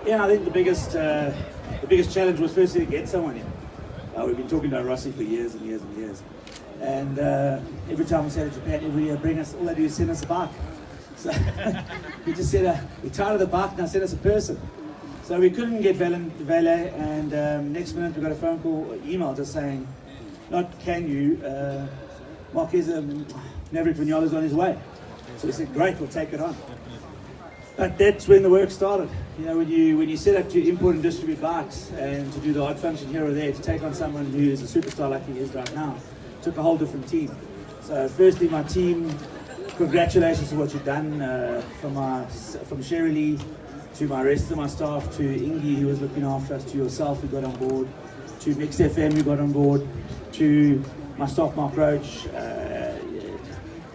Yeah, I think the biggest challenge was firstly to get someone in. We've been talking to Rossi for years and years and years. And every time we say to Japan, every year, bring us, all they do is send us a bike. So he just said, we're tired of the bike, now send us a person. So we couldn't get valet, and next minute we got a phone call, email just saying, not can you, Marquez, Maverick Viñales on his way. So we said, great, we'll take it on. But that's when the work started. You know, when you set up to import and distribute bikes and to do the odd function here or there, to take on someone who is a superstar like he is right now, took a whole different team. So firstly, my team, congratulations to what you've done, from Sherry Lee to my rest of my staff, to Ingi who was looking after us, to yourself who got on board, to Mixed FM who got on board, to my staff Mark Roach,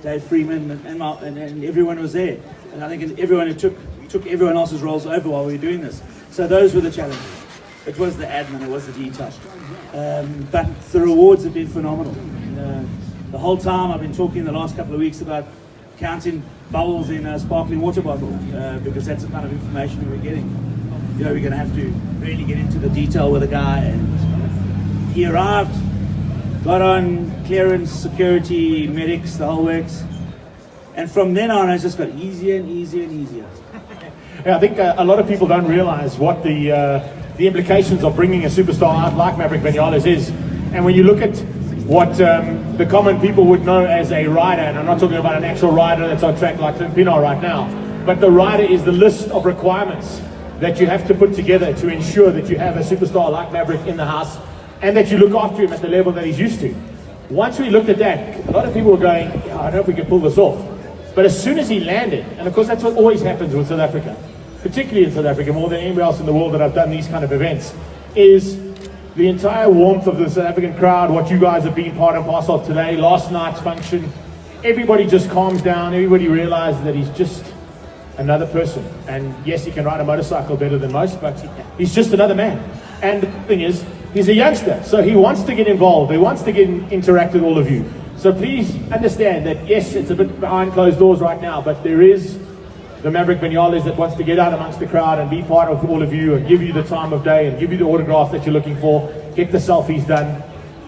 Dave Freeman, and everyone was there. And I think everyone who took everyone else's roles over while we were doing this. So those were the challenges. It was the admin, it was the detail. But the rewards have been phenomenal. The whole time I've been talking the last couple of weeks about counting bubbles in a sparkling water bottle, because that's the kind of information we're getting. You know, we're going to have to really get into the detail with the guy. And he arrived, got on clearance, security, medics, the whole works. And from then on, it's just got easier and easier and easier. Yeah, I think a lot of people don't realize what the implications of bringing a superstar out like Maverick Viñales is. And when you look at what the common people would know as a rider, and I'm not talking about an actual rider that's on track like Clint Pinot right now, but the rider is the list of requirements that you have to put together to ensure that you have a superstar like Maverick in the house and that you look after him at the level that he's used to. Once we looked at that, a lot of people were going, yeah, I don't know if we can pull this off. But as soon as he landed, and of course that's what always happens with South Africa, particularly in South Africa, more than anywhere else in the world that I've done these kind of events, is the entire warmth of the South African crowd, what you guys have been part and parcel of today, last night's function, everybody just calms down, everybody realizes that he's just another person. And yes, he can ride a motorcycle better than most, but he's just another man. And the thing is, he's a youngster, so he wants to get involved, he wants to interact with all of you. So please understand that yes, it's a bit behind closed doors right now, but there is the Maverick Viñales that wants to get out amongst the crowd and be part of all of you and give you the time of day and give you the autographs that you're looking for, get the selfies done.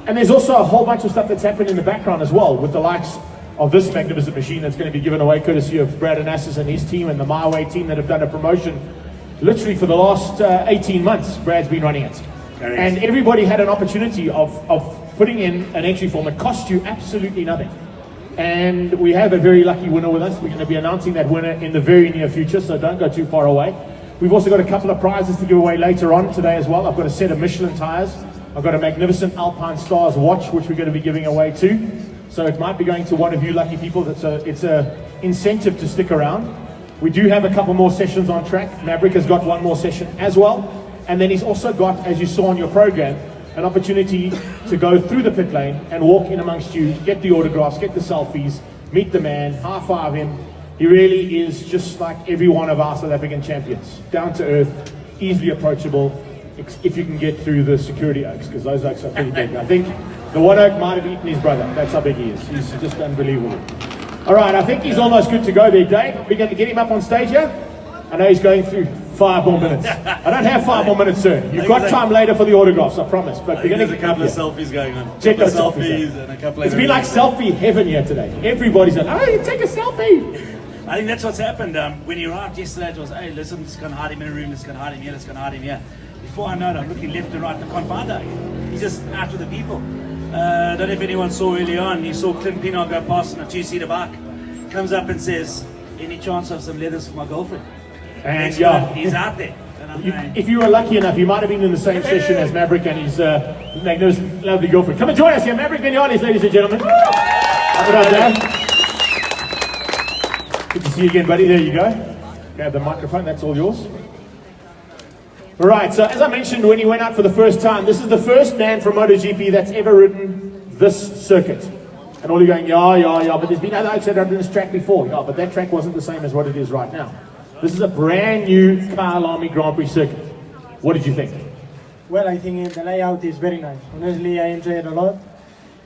And there's also a whole bunch of stuff that's happened in the background as well, with the likes of this magnificent machine that's going to be given away courtesy of Brad Onassis and his team and the My Way team that have done a promotion literally for the last 18 months. Brad's been running it. And everybody had an opportunity of putting in an entry form. It cost you absolutely nothing. And we have a very lucky winner with us. We're going to be announcing that winner in the very near future, so don't go too far away. We've also got a couple of prizes to give away later on today as well. I've got a set of Michelin tires. I've got a magnificent Alpine Stars watch, which we're going to be giving away too. So it might be going to one of you lucky people. It's a incentive to stick around. We do have a couple more sessions on track. Maverick has got one more session as well. And then he's also got, as you saw on your program, an opportunity to go through the pit lane and walk in amongst you, get the autographs, get the selfies, meet the man, high-five him. He really is just like every one of our South African champions. Down to earth, easily approachable, if you can get through the security oaks, because those oaks are pretty big. I think the one oak might have eaten his brother. That's how big he is. He's just unbelievable. All right, I think he's almost good to go there, Dave. We're going to get him up on stage here. I know he's going through 5 more minutes. I don't have 5 more minutes, sir. You've got time later for the autographs, I promise. But we're going to there's a couple of selfies going on. Check those selfies and a couple of. It's been like selfie heaven here today. Everybody's like, oh, you take a selfie. I think that's what's happened. When he arrived yesterday, it was, hey, listen, let's go and hide him in a room, let's go and hide him here, let's go and hide him here. Before I know it, I'm looking left and right, I can't find him. He's just out with the people. I don't know if anyone saw early on, you saw Clint Pinot go past in a 2-seater bike. Comes up and says, any chance of some leathers for my girlfriend? And yeah, he's out there. If you were lucky enough, you might have been in the same session as Maverick and his magnificent, lovely girlfriend. Come and join us here, Maverick Viñales, ladies and gentlemen. Have it up there. Good to see you again, buddy. There you go. Grab the microphone, that's all yours. Right, so as I mentioned when he went out for the first time, this is the first man from MotoGP that's ever ridden this circuit. And all you're going, yeah, but there's been other oaks that have done this track before. Yeah, but that track wasn't the same as what it is right now. This is a brand new Kyle Army Grand Prix circuit. What did you think? Well, I think the layout is very nice. Honestly, I enjoyed it a lot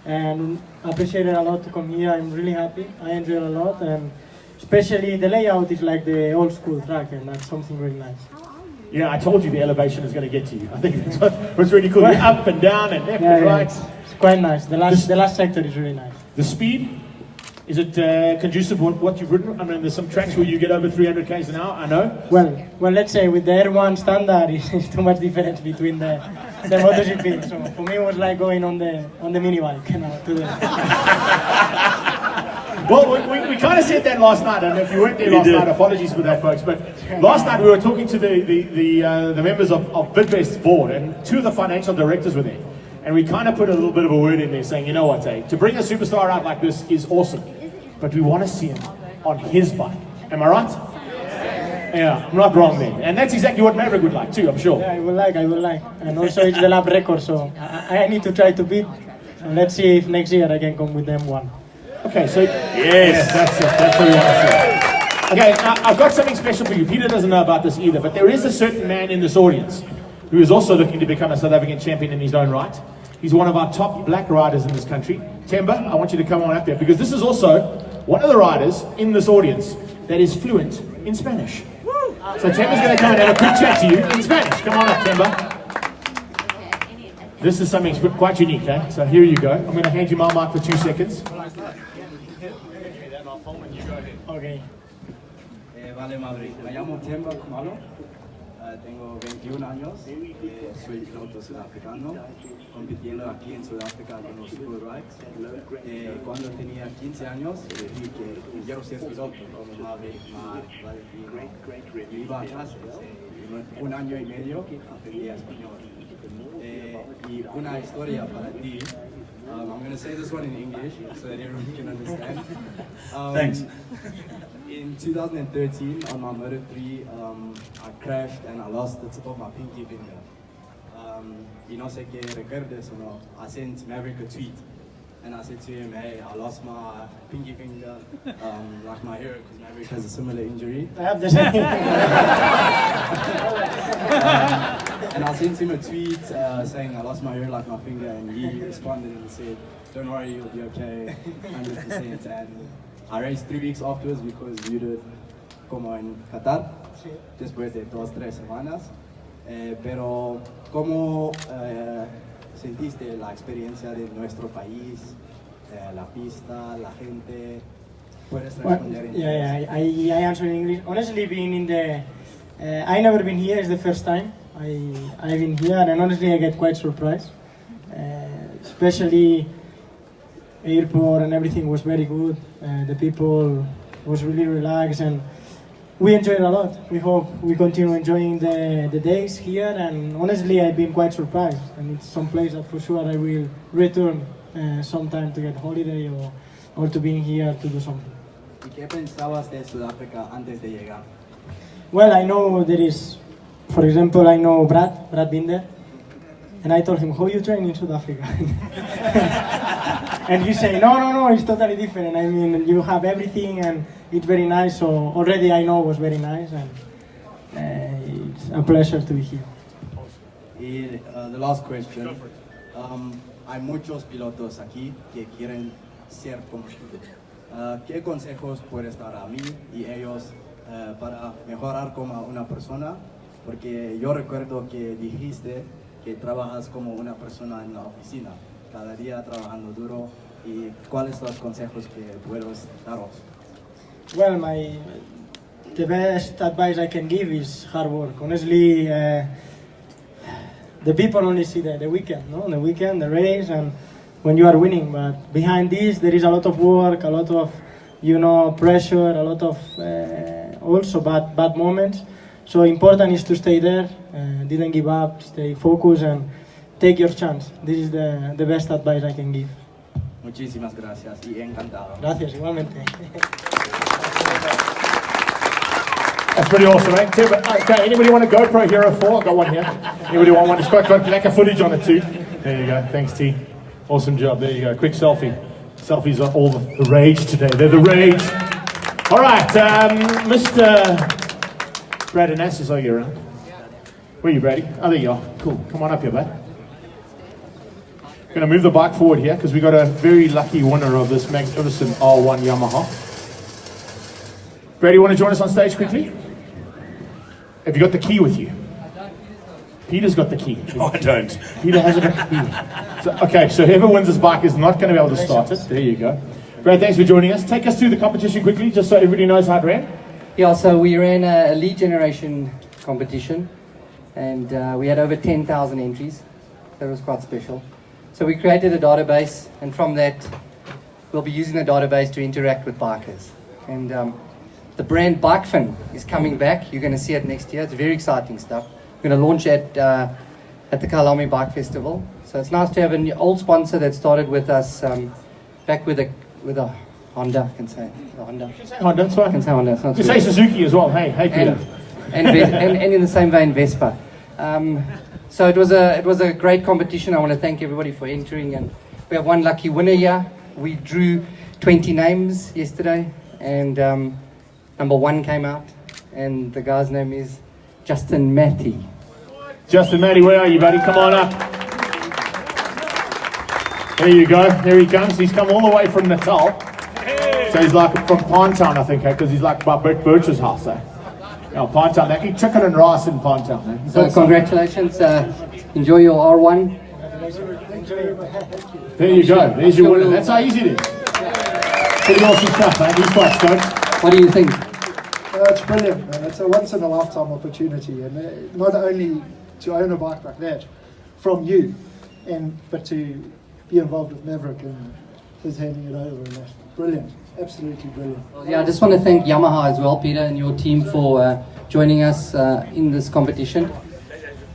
and appreciated a lot to come here. I'm really happy. I enjoyed it a lot, and especially the layout is like the old school track, and that's something really nice. Yeah, I told you the elevation is going to get to you. I think that's what's really cool. You're up and down and left and right. It's quite nice. The last sector is really nice. The speed, is it conducive with what you've ridden? I mean, there's some tracks where you get over 300 k's an hour, I know. Well, let's say with the R1 standard, it's too much difference between the MotoGP. So for me, it was like going on the mini bike, you know, to the... Well, we kind of said that last night. I don't know if you weren't there last night. Apologies for that, folks. But last night we were talking to the members of Bidvest's board, and two of the financial directors were there. And we kind of put a little bit of a word in there saying, you know what, to bring a superstar out like this is awesome, but we want to see him on his bike. Am I right? Yeah, I'm not wrong there. And that's exactly what Maverick would like too, I'm sure. Yeah, I would like. And also it's the lap record, so I need to try to beat. And let's see if next year I can come with them one. Okay, so yes, that's it. That's what we want to see. Okay, I've got something special for you. Peter doesn't know about this either, but there is a certain man in this audience who is also looking to become a South African champion in his own right. He's one of our top black riders in this country. Temba, I want you to come on up there, because this is also one of the riders in this audience that is fluent in Spanish. So Temba's going to come and have a quick chat to you in Spanish. Come on up, Temba. This is something quite unique, eh? So here you go. I'm going to hand you my mic for 2 seconds. Okay. Vale, Maverick. Me llamo Temba Kumalo. Tengo 21 años. Soy piloto sudafricano, compitiendo aquí en Sudáfrica con los Super Rides. Cuando tenía 15 años, dije que quiero ser piloto como Maverick Viñales. Iba a clases. 1 año y medio aprendí español. Y una historia para ti. I'm going to say this one in English so that everyone can understand. Thanks. In 2013, on my Moto 3, I crashed and I lost the tip of my pinky finger. You know, sé que recuerdes or no, I sent Maverick a tweet and I said to him, hey, I lost my pinky finger, like my hero, because Maverick has a similar injury. I have the same. And I sent him a tweet saying I lost my hair like my finger, and he responded and said, don't worry, you'll be okay, 100%. And I raced 3 weeks afterwards because you did como en Qatar, después de 2-3 semanas. Pero ¿cómo sentiste la experiencia de nuestro país, la pista, la gente? ¿Puedes responder en inglés? I answer in English. Honestly, being in the... I never been here, it's the first time. I've been here, and honestly I get quite surprised. Especially airport and everything was very good. The people was really relaxed, and we enjoyed a lot. We hope we continue enjoying the days here, and honestly I've been quite surprised, and it's some place that for sure I will return sometime to get holiday or to be here to do something. ¿Y qué pensabas de Sudáfrica antes de llegar? Well, I know there is, for example, I know Brad Binder, and I told him, how you train in South Africa? And he said, no, it's totally different. I mean, you have everything and it's very nice, so already I know it was very nice, and it's a pleasure to be here. Y the last question, hay muchos pilotos aquí que quieren ser como tú. ¿Qué consejos puedes dar a mí y ellos para mejorar como una persona? Porque yo recuerdo que dijiste que trabajas como una persona en la oficina, cada día trabajando duro. ¿Y cuáles son los consejos que puedes daros? Well, the best advice I can give is hard work. Honestly, the people only see the weekend, no? The weekend, the race, and when you are winning. But behind this, there is a lot of work, a lot of, pressure, a lot of also bad moments. So important is to stay there, didn't give up, stay focused, and take your chance. This is the best advice I can give. Muchísimas gracias y encantado. Gracias, igualmente. That's pretty awesome, right? Okay, anybody want a GoPro Hero 4? I've got one here. Anybody want one? It's got lekker footage on it too. There you go. Thanks, T. Awesome job. There you go. Quick selfie. Selfies are all the rage today. They're the rage. All right, Mr. Brad Onassis, are you around? Where are you, Brady? Oh, there you are. Cool. Come on up here, bud. Going to move the bike forward here because we got a very lucky winner of this magnificent R1 Yamaha. Brady, want to join us on stage quickly? Have you got the key with you? Peter's got the key. No, I don't. Peter hasn't got the key. So, okay, so whoever wins this bike is not going to be able to start it. There you go. Brad, thanks for joining us. Take us through the competition quickly, just so everybody knows how it ran. Yeah, so we ran a lead generation competition, and we had over 10,000 entries. That was quite special. So we created a database, and from that, we'll be using the database to interact with bikers. And the brand BikeFin is coming back. You're going to see it next year. It's very exciting stuff. We're going to launch at the Kalami Bike Festival. So it's nice to have an old sponsor that started with us back with a Honda, I can say. Honda. You can say Honda, that's fine. I can say Honda. You can say Suzuki as well. Hey Peter. And in the same vein, Vespa. So it was a great competition. I want to thank everybody for entering, and we have one lucky winner here. We drew 20 names yesterday, and number 1 came out, and the guy's name is Justin Matty. Justin Matty, where are you, buddy? Come on up. There you go. There he comes. He's come all the way from Natal. So he's like from Pinetown, I think, because he's like by Brett Birch's house. Yeah, Pinetown. They eat chicken and rice in Pinetown. So congratulations. Enjoy your R1. There you go. There's your winner. That's how easy it is. Pretty awesome stuff, man. He's quite stoked. What do you think? It's brilliant, man. It's a once-in-a-lifetime opportunity, and not only to own a bike like that from you, but to be involved with Maverick and his handing it over, and that's brilliant. Absolutely brilliant. Yeah, I just want to thank Yamaha as well, Peter, and your team for joining us in this competition.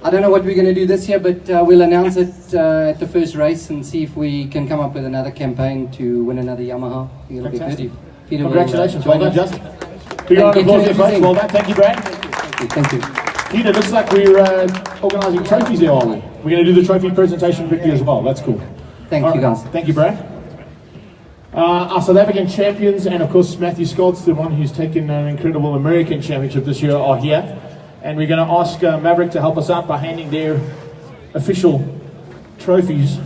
I don't know what we're going to do this year, but we'll announce it at the first race and see if we can come up with another campaign to win another Yamaha. It'll be good. Peter, congratulations. Well done, Justin. Big round of applause, everybody. Well done. Thank you, Brad. Thank you. Peter, looks like we're organising trophies here, aren't we? We're going to do the trophy presentation quickly as well. That's cool. Thank you, guys. Thank you, Brad. Our South African champions, and of course Matthew Skoltz, the one who's taken an incredible American championship this year, are here. And we're going to ask Maverick to help us out by handing their official trophies.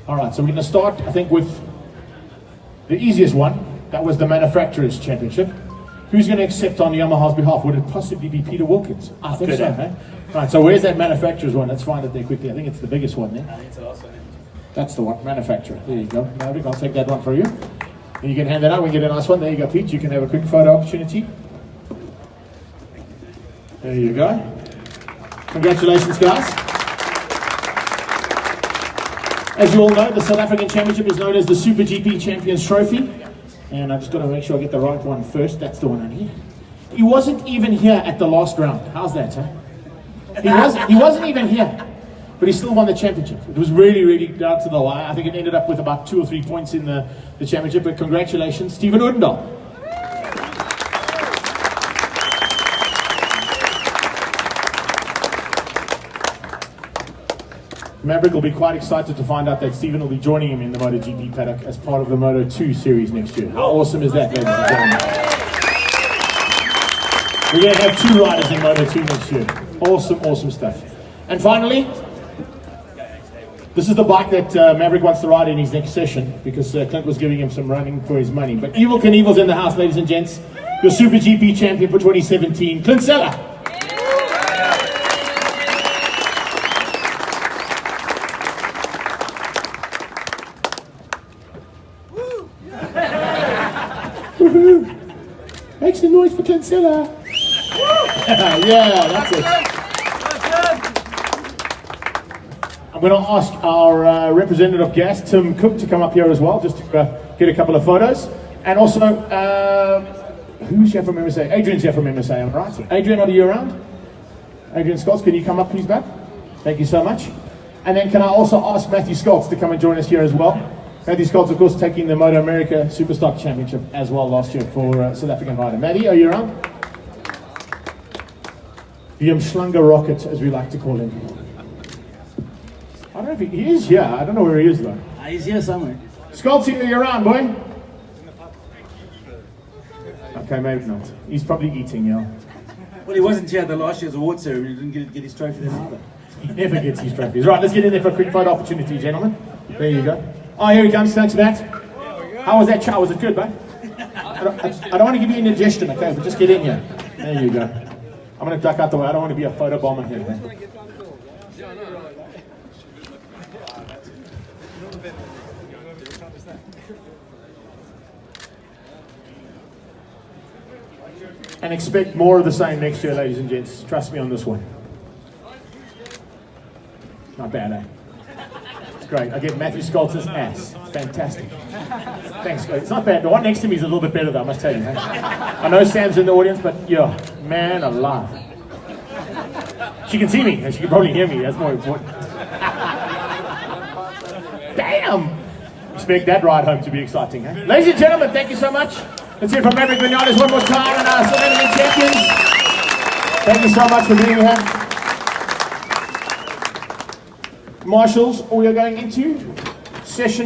Alright, so we're going to start, I think, with the easiest one. That was the Manufacturers' Championship. Who's going to accept on Yamaha's behalf? Would it possibly be Peter Wilkins? I think so, eh? Right, so where's that Manufacturers one? Let's find it there quickly. I think it's the biggest one there. I think it's the last one. That's the one, Manufacturer. There you go. Maverick, I'll take that one for you. And you can hand that out. We get a nice one. There you go, Pete. You can have a quick photo opportunity. There you go. Congratulations, guys. As you all know, the South African Championship is known as the Super GP Champions Trophy. And I just got to make sure I get the right one first. That's the one I need. He wasn't even here at the last round. How's that, huh? He wasn't even here. But he still won the championship. It was really, really down to the wire. I think it ended up with about 2 or 3 points in the championship. But congratulations, Stephen Odendahl. Maverick will be quite excited to find out that Stephen will be joining him in the MotoGP paddock as part of the Moto2 series next year. How awesome is that, ladies and gentlemen? We're going to have 2 riders in Moto2 next year. Awesome, awesome stuff. And finally, this is the bike that Maverick wants to ride in his next session, because Clint was giving him some running for his money. But Evil Knievel's in the house, ladies and gents. Your Super GP champion for 2017, Clint Seller. Make some noise for Clint Seller. Yeah, that's it. I'm going to ask our representative guest, Tim Cook, to come up here as well, just to get a couple of photos. And also, who's here from MSA? Adrian's here from MSA, am I right? Adrian, are you around? Adrian Skoltz, can you come up please, back? Thank you so much. And then can I also ask Matthew Skoltz to come and join us here as well? Matthew Skoltz, of course, taking the Moto America Superstock Championship as well last year for South African rider. Matty, are you around? The Mschlanger Rocket, as we like to call him. I don't know if he is here. I don't know where he is though. He's here somewhere. Skoltz, are you around, boy? Okay, maybe not. He's probably eating, yeah. Well, he wasn't here at the last year's award ceremony. He didn't get his trophy then either. He never gets his trophies. Right, let's get in there for a quick photo opportunity, gentlemen. There you go. Oh, here he comes. Thanks, Matt. How was that chow? Was it good, bud? I don't want to give you an indigestion, okay? But just get in here. There you go. I'm going to duck out the way. I don't want to be a photo bomber here, man. And expect more of the same next year, ladies and gents. Trust me on this one. Not bad, eh? It's great. I get Matthew Skoltz's ass. Fantastic. Thanks, guys. It's not bad. The one next to me is a little bit better, though, I must tell you. I know Sam's in the audience, but yeah, man alive. She can see me, and she can probably hear me. That's more important. Damn! Expect that ride home to be exciting, eh? Ladies and gentlemen, thank you so much. Let's hear from Maverick Viñales one more time, and our South African champions. Thank you so much for being here. Marshals, we are going into session